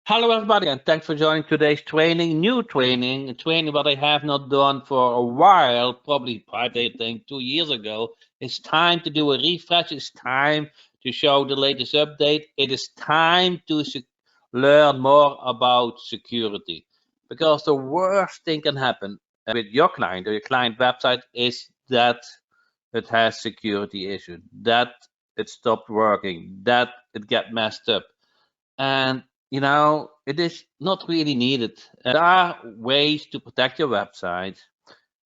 Hello everybody and thanks for joining today's training, new training, a training that I have not done for a while, probably I think 2 years ago. It's time to do a refresh, it's time to show the latest update, it is time to learn more about security. Because the worst thing can happen with your client or your client website is that it has security issues, that it stopped working, that it get messed up. And it is not really needed. There are ways to protect your website.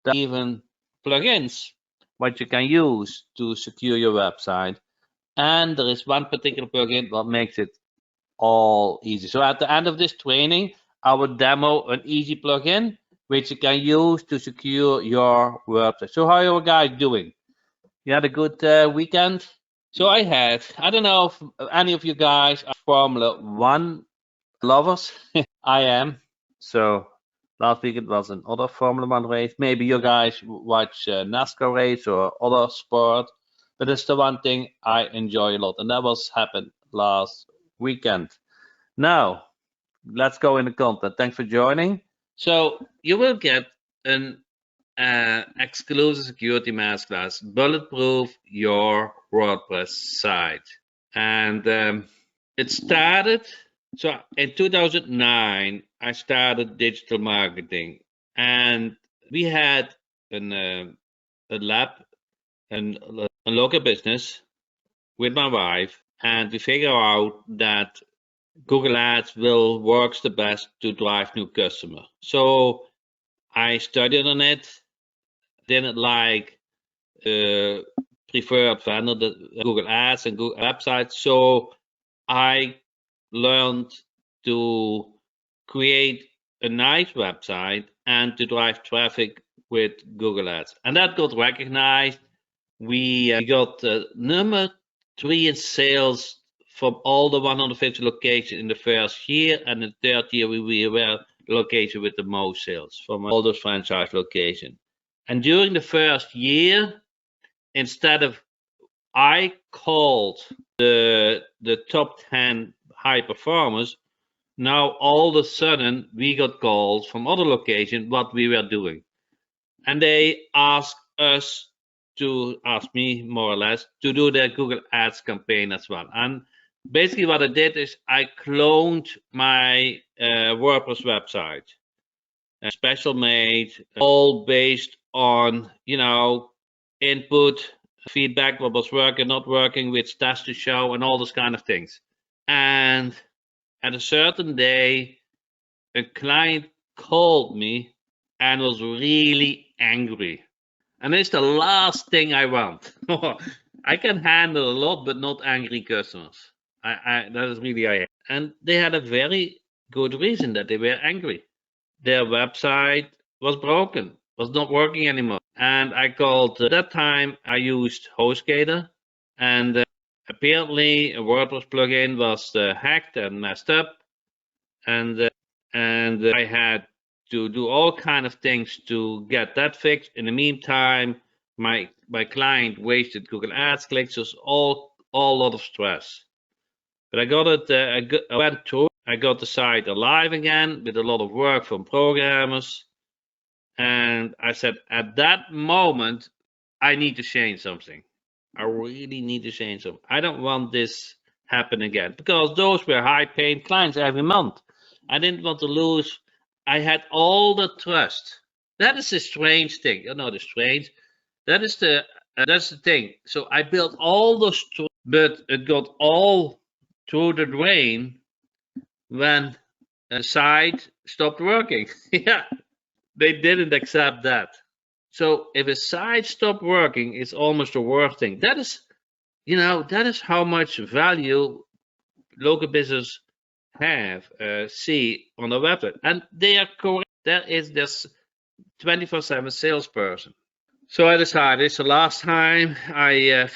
There are even plugins what you can use to secure your website. And there is one particular plugin that makes it all easy. So at the end of this training, I will demo an easy plugin which you can use to secure your website. So how are you guys doing? You had a good weekend? So I don't know if any of you guys are Formula One lovers. I am. So last week it was another Formula One race. Maybe you guys watch NASCAR race or other sport, but it's the one thing I enjoy a lot, and that was happened last weekend. Now let's go into content. Thanks for joining. So you will get an exclusive security masterclass, bulletproof your WordPress site, and it started. So in 2009, I started digital marketing, and we had a lab and a local business with my wife, and we figure out that Google Ads will works the best to drive new customer. So I studied on it, didn't like preferred vendor, the Google Ads and Google websites. So I learned to create a nice website and to drive traffic with Google Ads. And that got recognized. We got number 3 in sales from all the 150 locations in the first year. And the third year, we were the location with the most sales from all those franchise locations. And during the first year, instead of I called the top 10 high performers, now all of a sudden we got calls from other locations what we were doing. And they asked me more or less to do their Google Ads campaign as well. And basically what I did is I cloned my WordPress website, special made, all based on, input, feedback, what was working, not working, which tests to show, and all those kind of things. And at a certain day, a client called me and was really angry. And it's the last thing I want. I can handle a lot, but not angry customers. That is really I. And they had a very good reason that they were angry. Their website was broken, was not working anymore. And I called, at that time, I used HostGator, and apparently a WordPress plugin was hacked and messed up. And I had to do all kind of things to get that fixed. In the meantime, my client wasted Google Ads clicks, so all lot of stress. But I got it, I went through, I got the site alive again with a lot of work from programmers. And I said, at that moment, I need to change something. I really need to change something. I don't want this happen again, because those were high-paying clients every month. I didn't want to lose. I had all the trust. That is the strange thing. The strange. That's the thing. So I built all those, but it got all through the drain when a site stopped working. Yeah, they didn't accept that. So if a site stopped working, it's almost the worst thing. That is, that is how much value local business have see on the website, and they are correct. There is this 24/7 salesperson. So I decided. So last time I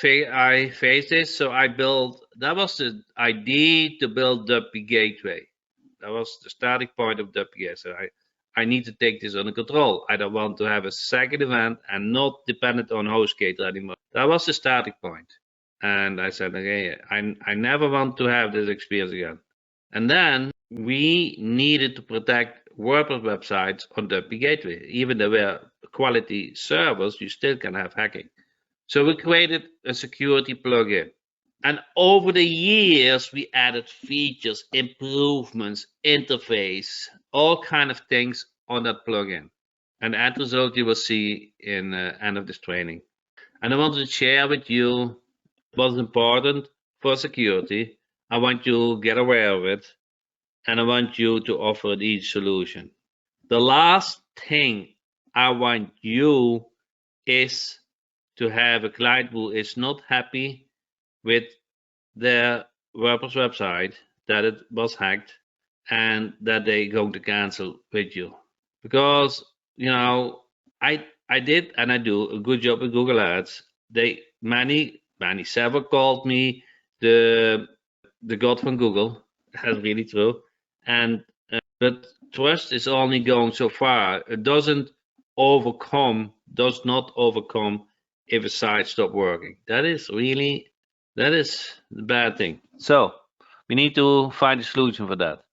faced this, so I built. That was the idea to build Duppy Gateway. That was the starting point of Duppy Gateway. So I need to take this under control. I don't want to have a second event and not dependent on HostGator anymore. That was the starting point. And I said, okay, I never want to have this experience again. And then we needed to protect WordPress websites on Duppy Gateway. Even though they were quality servers, you still can have hacking. So we created a security plugin. And over the years, we added features, improvements, interface, all kind of things on that plugin. And the end result you will see in the end of this training. And I wanted to share with you what's important for security. I want you to get aware of it, and I want you to offer an easy solution. The last thing I want you is to have a client who is not happy with their WordPress website, that it was hacked, and that they're going to cancel with you. Because, you know, I did and I do a good job with Google Ads. Many several called me the god from Google. That's really true. And but trust is only going so far. It does not overcome if a site stops working. That is the bad thing. So we need to find a solution for that.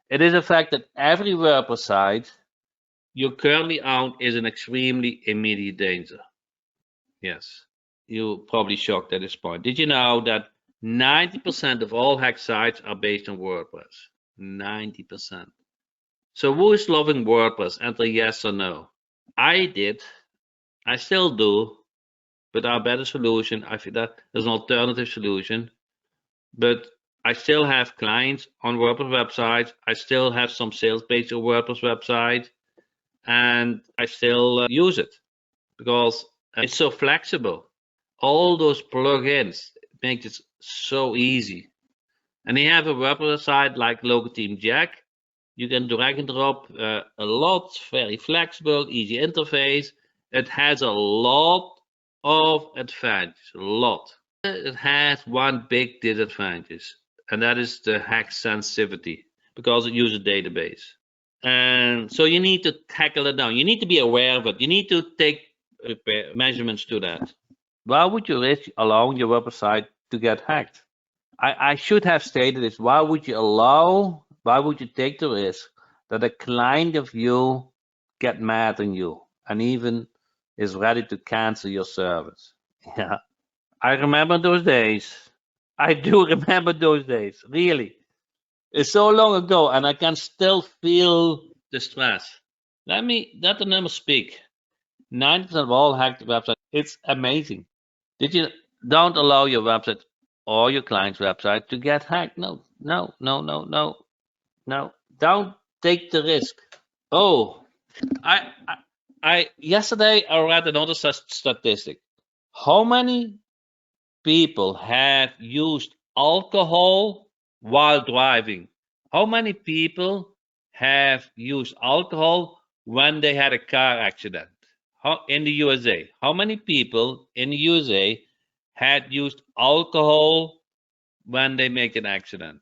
It is a fact that every WordPress site you currently own is in extremely immediate danger. Yes, you're probably shocked at this point. Did you know that 90% of all hacked sites are based on WordPress? 90%. So who is loving WordPress? Enter yes or no. I did. I still do. But our better solution, I think that there's an alternative solution. But I still have clients on WordPress websites. I still have some sales page on WordPress website. And I still use it because it's so flexible. All those plugins make it so easy. And they have a WordPress site like Local Team Jack. You can drag and drop a lot, very flexible, easy interface. It has a lot of advantages, a lot. It has one big disadvantage, and that is the hack sensitivity because it uses a database. And so you need to tackle it down. You need to be aware of it. You need to take measurements to that. Why would you risk allowing your website to get hacked? I should have stated this. Why would you take the risk that a client of you get mad on you and even is ready to cancel your service? Yeah, I remember those days. I do remember those days, really. It's so long ago, and I can still feel the stress. Let the numbers speak. 90% of all hacked websites. It's amazing. Don't allow your website or your client's website to get hacked? No. Don't take the risk. Oh, I yesterday I read another statistic. How many people have used alcohol while driving? How many people have used alcohol when they had a car accident? In the USA, how many people in the USA had used alcohol when they make an accident?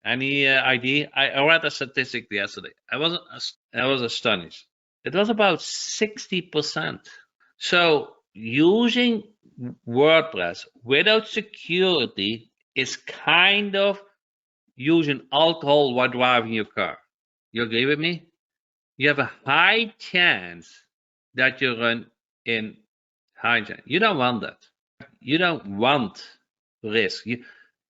Any idea? I read a statistic yesterday. I was astonished. It was about 60%. So using WordPress without security is kind of using alcohol while driving your car. You agree with me? You have a high chance that you run in high chance. You don't want that. You don't want risk.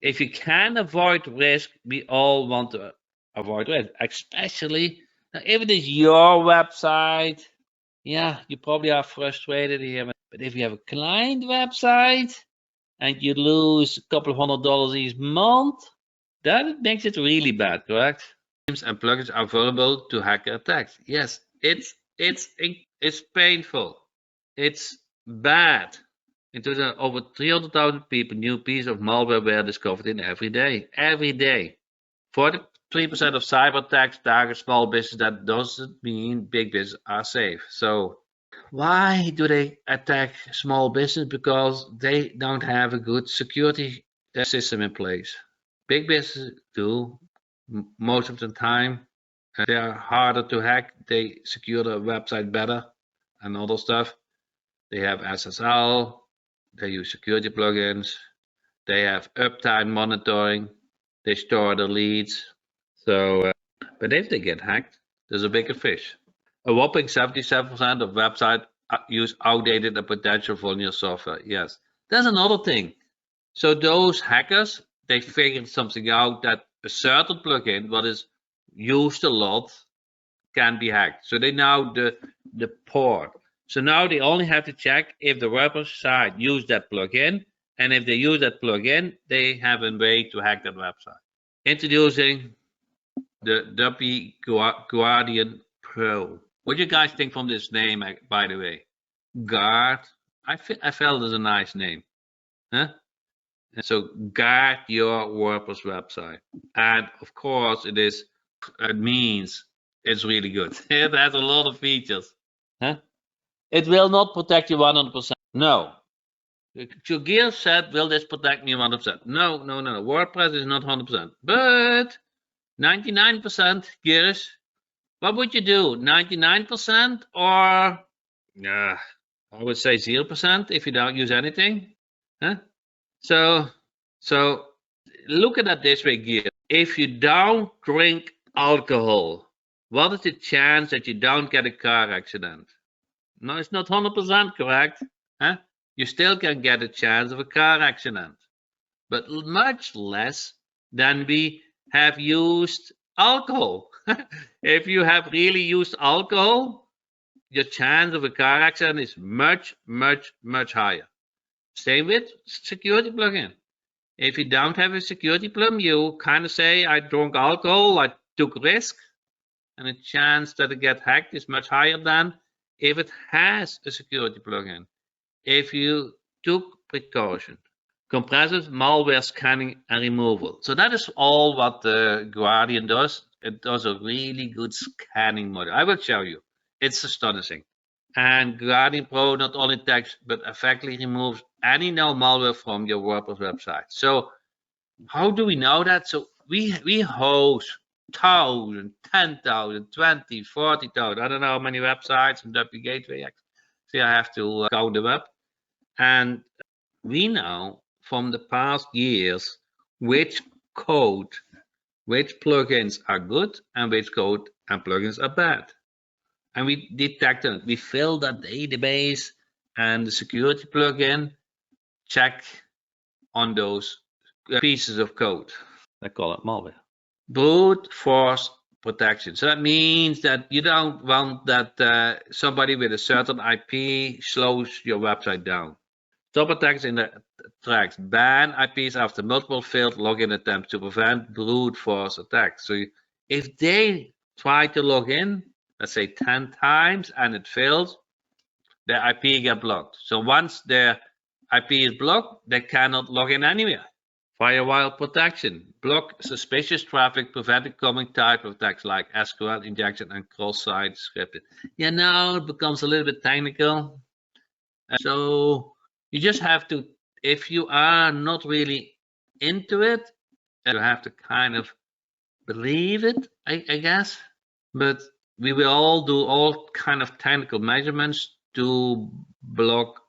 If you can avoid risk, we all want to avoid risk, especially if it is your website. Yeah, you probably are frustrated here, but if you have a client website and you lose a couple of $100 each month, that makes it really bad, correct? And plugins are vulnerable to hacker attacks. Yes, it's painful. It's bad. In 2000, over 300,000 new pieces of malware were discovered in every day. Every day. 43% of cyber attacks target small business. That doesn't mean big business are safe. So why do they attack small business? Because they don't have a good security system in place. Big businesses do most of the time. They are harder to hack. They secure the website better and other stuff. They have SSL. They use security plugins. They have uptime monitoring. They store the leads. So, but if they get hacked, there's a bigger fish. A whopping 77% of websites use outdated and potential vulnerable software. Yes, there's another thing. So those hackers, they figured something out that a certain plugin, what is used a lot, can be hacked. So they know the port. So now they only have to check if the WordPress site used that plugin, and if they use that plugin, they have a way to hack that website. Introducing the Duppy Guardian Pro. What do you guys think from this name, by the way? Guard. I felt it's a nice name. Huh? And so guard your WordPress website. And of course, it means it's really good. It has a lot of features. Huh? It will not protect you 100%. No. Gear said, will this protect me 100%? No. WordPress is not 100%. But 99%, Gears, what would you do? 99% or I would say 0% if you don't use anything? Huh? So look at it this way, Gear. If you don't drink alcohol, what is the chance that you don't get a car accident? No, it's not 100% correct. Huh? You still can get a chance of a car accident, but much less than we have used alcohol. If you have really used alcohol, your chance of a car accident is much higher. Same with security plugin. If you don't have a security plugin, you kind of say, I drank alcohol, I took risk, and the chance that it get hacked is much higher than if it has a security plugin. If you took precaution. Compressive malware scanning and removal. So that is all what the Guardian does. It does a really good scanning model. I will show you. It's astonishing. And Guardian Pro not only detects but effectively removes any known malware from your WordPress website. So how do we know that? So we host 1,000, 10,000, 20, 40,000. I don't know how many websites and Duppy Gateway. See, I have to count them up. And we know from the past years which code, which plugins are good and which code and plugins are bad. And we detect it. We fill that database and the security plugin check on those pieces of code. I call it malware. Brute force protection. So that means that you don't want that somebody with a certain IP slows your website down. Top attacks in the tracks ban IPs after multiple failed login attempts to prevent brute force attacks. So if they try to log in, let's say 10 times and it fails, their IP get blocked. So once their IP is blocked, they cannot log in anywhere. Firewild Protection. Block suspicious traffic, preventing common type of attacks like SQL injection and cross-site scripting. Yeah, now it becomes a little bit technical. So you just have to, if you are not really into it, you have to kind of believe it, I guess. But we will all do all kind of technical measurements to block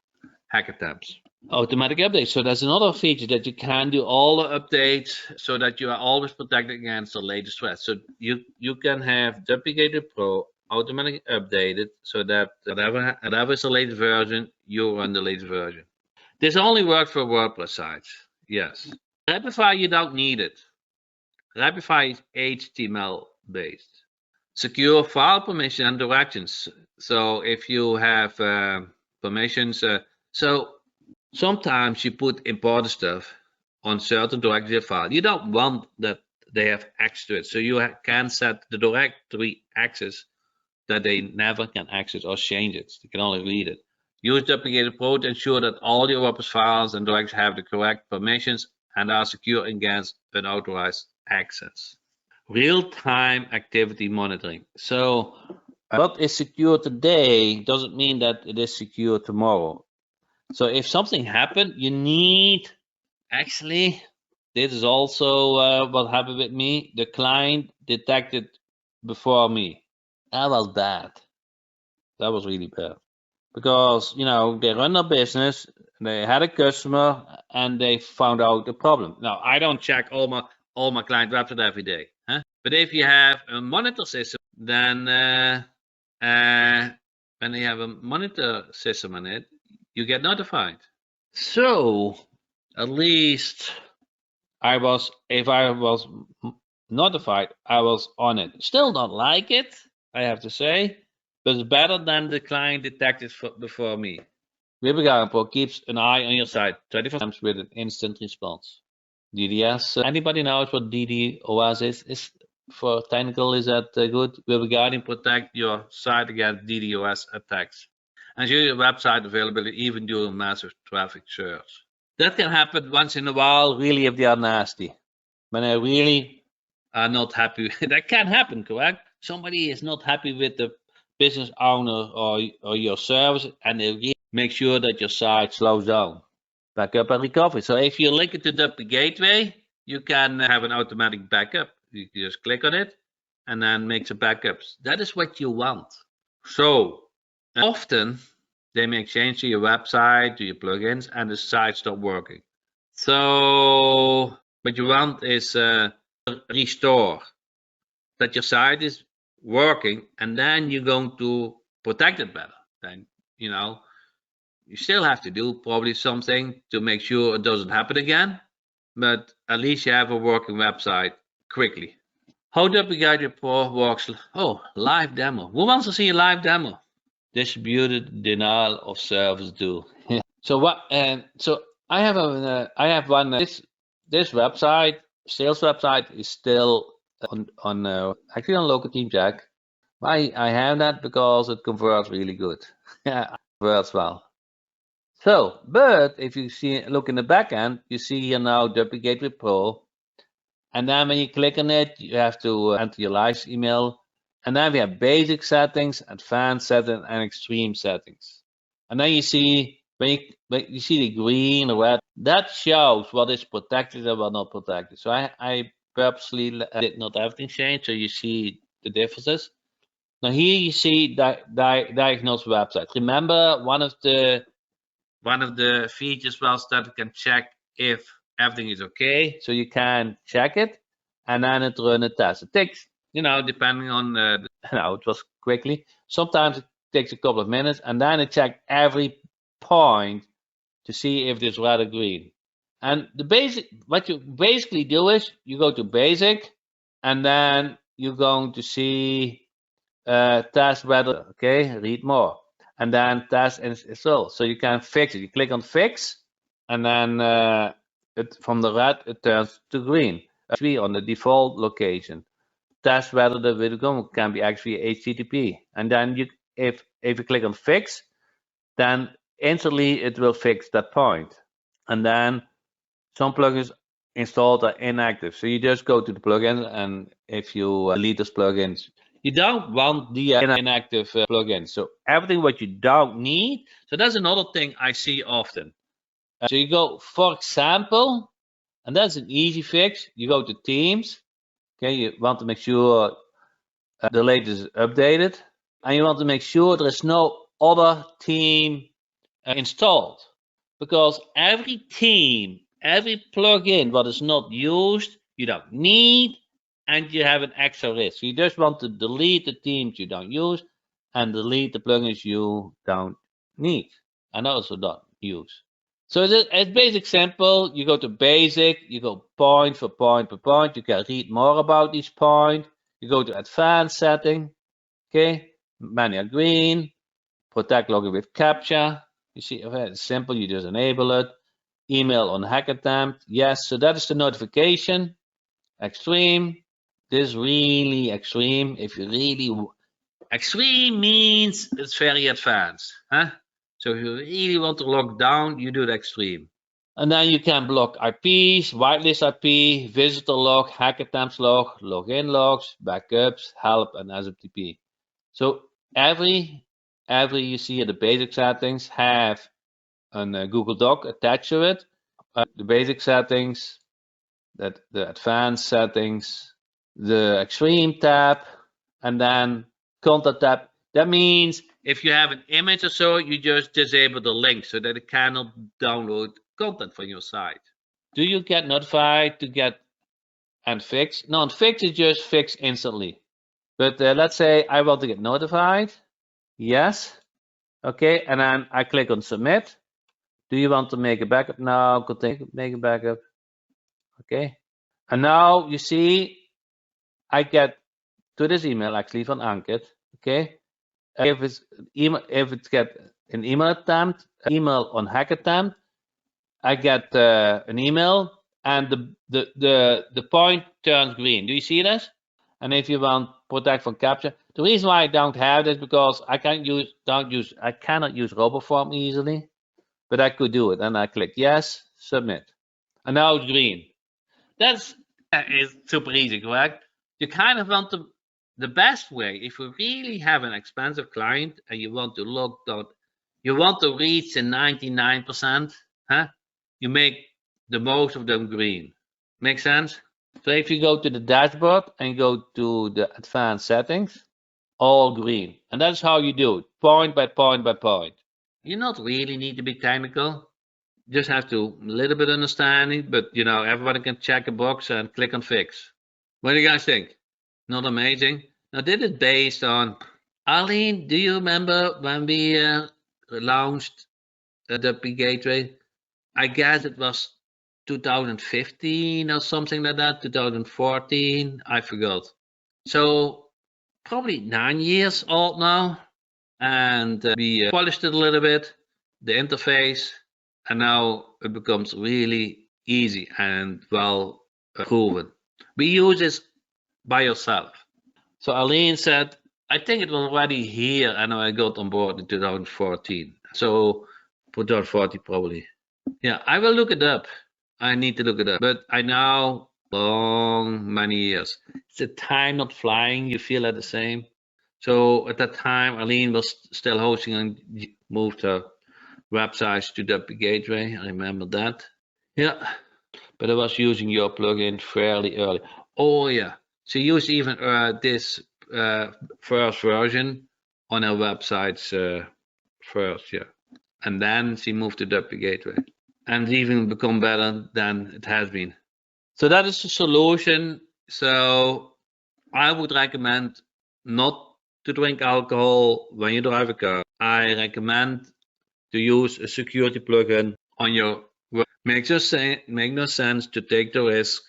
hack attempts. Automatic updates. So that's another feature that you can do all the updates so that you are always protected against the latest threats. So you can have Duppy Guardian Pro automatically updated so that whatever is the latest version, you run the latest version. This only works for WordPress sites. Yes. Rapify, you don't need it. Rapify is HTML based. Secure file permission and directions. So if you have permissions, so sometimes you put important stuff on certain directory file. You don't want that they have access to it. So you can set the directory access that they never can access or change it. They can only read it. Use Duppy Guardian Pro to ensure that all your WordPress files and directories have the correct permissions and are secure against unauthorized access. Real-time activity monitoring. So what is secure today doesn't mean that it is secure tomorrow. So if something happened, you need, actually, this is also what happened with me. The client detected before me. That was bad. That was really bad. Because, you know, they run a business, they had a customer, and they found out the problem. Now, I don't check all my client website every day. Huh? But if you have a monitor system, then when you have a monitor system on it, you get notified. So at least if I was notified, I was on it. Still don't like it, I have to say, but it's better than the client detected before me. WordPress Guardian Pro keeps an eye on your site 24/7 with an instant response. DDoS. Anybody knows what DDoS is? Is for technical, is that good? WordPress Guardian protect your site against DDoS attacks and ensure your website availability even during massive traffic surge. That can happen once in a while, really, if they are nasty. When they really are not happy, that can happen, correct? Somebody is not happy with the business owner or your service, and they really make sure that your site slows down. Backup and recovery. So if you link it to Duppy Gateway, you can have an automatic backup. You just click on it and then make the backups. That is what you want. So often they make change to your website, to your plugins, and the site stops working. So what you want is restore, that your site is working, and then you're going to protect it better. Then, you still have to do probably something to make sure it doesn't happen again, but at least you have a working website quickly. How Duppy Guardian Pro works? Oh, live demo. Who wants to see a live demo? Distributed denial of service do. So what? So I have one. This website, sales website, is still on actually on local team jack. I have that because it converts really good. Yeah, it converts well. So, but if you look in the back end, you see here now Duppy Gateway Pro, and then when you click on it, you have to enter your live email, and then we have basic settings, advanced settings, and extreme settings. And then you see when you see the green or red, that shows what is protected and what not protected. So I purposely did not everything change, so you see the differences. Now here you see diagnose website. Remember one of the features was that it can check if everything is okay. So you can check it and then it run a test. It takes, depending on it was quickly. Sometimes it takes a couple of minutes and then it checks every point to see if it's red or green. And what you basically do is you go to basic and then you're going to see test whether, okay, read more. And then test install. So you can fix it. You click on fix, and then from the red it turns to green. Actually, on the default location. Test whether the video can be actually HTTP. And then if you click on fix, then instantly it will fix that point. And then some plugins installed are inactive. So you just go to the plugin, and if you delete those plugins, you don't want the inactive plugins. So everything what you don't need. So that's another thing I see often. So you go, for example, and that's an easy fix. You go to Teams. Okay, you want to make sure the latest is updated, and you want to make sure there is no other theme installed, because every theme, every plugin what is not used, you don't need, and you have an extra risk. You just want to delete the themes you don't use and delete the plugins you don't need and also don't use. So it's basic simple. You go to basic, you go point for point per point. You can read more about each point. You go to advanced setting, okay, manual green, protect login with captcha. You see, it's simple. You just enable it. Email on hack attempt. Yes, so that is the notification. Extreme. This is really extreme. If you really extreme means it's very advanced, huh? So if you really want to lock down, you do the extreme. And then you can block IPs, whitelist IP, visitor log, hack attempts log, login logs, backups, help, and SMTP. So every you see the basic settings have a Google Doc attached to it. The basic settings, the advanced settings, the extreme tab, and then content tab. That means if you have an image or so, you just disable the link so that it cannot download content from your site. Do you get notified to get and fix. No, and fix is just fix instantly. But let's say I want to get notified. Yes. Okay, and then I click on submit. Do you want to make a backup? No, continue, make a backup. Okay. And now you see I get to this email actually from Ankit. Okay. If it's email, if it's get an email attempt, email on hack attempt, I get an email and the point turns green. Do you see this? And if you want protect from capture, the reason why I don't have this because I cannot use RoboForm easily, but I could do it. And I click yes, submit, and now it's green. That is super easy, correct? You kind of want to, the best way if you really have an expensive client and you want to look that you want to reach the 99%, huh? You make the most of them green. Make sense? So if you go to the dashboard and go to the advanced settings, all green. And that's how you do it, point by point by point. You not really need to be technical. Just have to a little bit understanding, but you know, everybody can check a box and click on fix. What do you guys think? Not amazing? Now, this is based on, Arlene, do you remember when we launched the Duppy Gateway? I guess it was 2015 or something like that, 2014, I forgot. So probably 9 years old now, and we polished it a little bit, the interface, and now it becomes really easy and well proven. We use this by yourself. So Arlene said, I think it was already here, and I got on board in 2014. So 2014 probably. Yeah, I will look it up. I need to look it up. But I know many years. It's the time not flying. You feel it the same. So at that time, Arlene was still hosting and moved her websites to Duppy Gateway. I remember that. Yeah, but I was using your plugin fairly early. Oh yeah, she used even this first version on her websites first, yeah, and then she moved to Duppy Gateway, and even become better than it has been. So that is the solution. So I would recommend not to drink alcohol when you drive a car. I recommend to use a security plugin on your work. Makes no sense to take the risk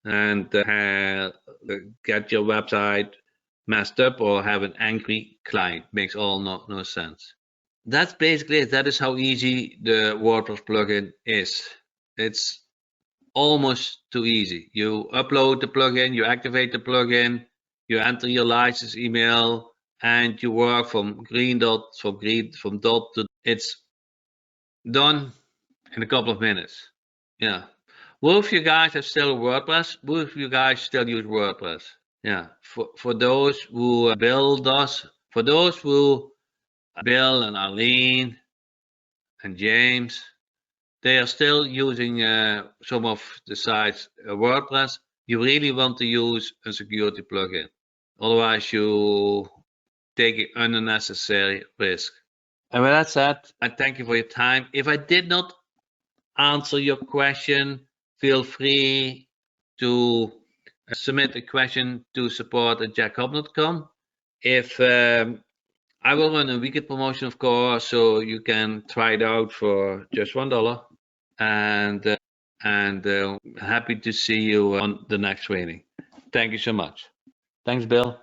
and get your website messed up or have an angry client. Makes all no sense. That's basically it. That is how easy the WordPress plugin is. It's almost too easy. You upload the plugin, you activate the plugin, you enter your license email, and you work from dot to it's done in a couple of minutes. Yeah. Will you guys have still WordPress? Will you guys still use WordPress? Yeah. For those who build us, for those who Bill and Arlene and James, they are still using some of the sites WordPress. You really want to use a security plugin. Otherwise, you take an unnecessary risk. And with that said, I thank you for your time. If I did not answer your question, feel free to submit a question to support@jackhopman.com. If I will run a weekend promotion, of course, so you can try it out for just $1. And happy to see you on the next training. Thank you so much. Thanks, Bill.